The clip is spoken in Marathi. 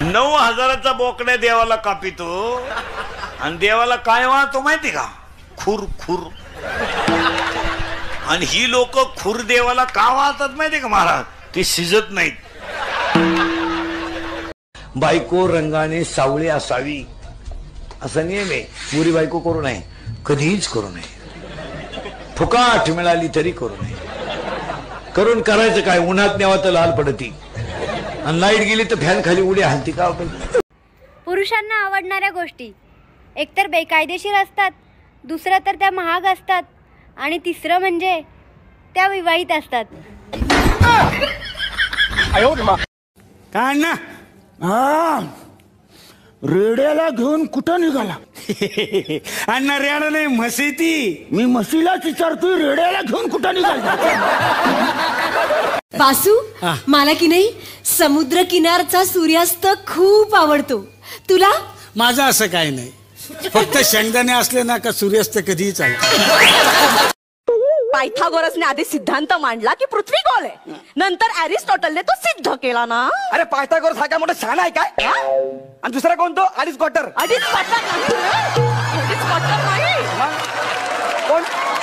9,000चा बोकड्या देवाला कापितो आणि देवाला काय वाहतो माहिती का? खुर खुर. आणि ही लोक खुर देवाला का वाहतात माहिती का महाराज? ते शिजत नाहीत. बायको रंगाने सावळी असावी असा नियम आहे. पुरी बायको करू नये, कधीच करू नये. फुकाट मिळाली तरी करू नये. करून करायचं काय? उन्हात न्यावा तर लाल पडती आणि लाईट गेली तर फॅन खाली उडी हालती का? पुरुषांना आवडणाऱ्या गोष्टी एकतर बेकायदेशीर असतात, दुसरं तर त्या महाग असतात आणि तिसरं म्हणजे त्या विवाहित असतात. काय ना रेड्याला घेऊन कुठं निघाला? अण्णा रेडा नाही म्हशी ती. मी म्हशीलाच विचारतोय रेड्याला घेऊन कुठं निघाला? वासू, मला की नाही समुद्र किनारचा सूर्यास्त खूप आवडतो. तुला? माझं असं काही नाही, फक्त शेंगदाणे असले ना का सूर्यास्त कधीही चालतो. पायथागोरसने आधी सिद्धांत मांडला की पृथ्वी गोल आहे, नंतर अरिस्टॉटलने तो सिद्ध केला ना. अरे पायथागोरस हा काय मोठा शहाणा आहे काय? आणि दुसरा कोण तो? अरिस्टॉटल. अडीच क्वार्टर नाही, अडीच क्वार्टर नाही. कोण?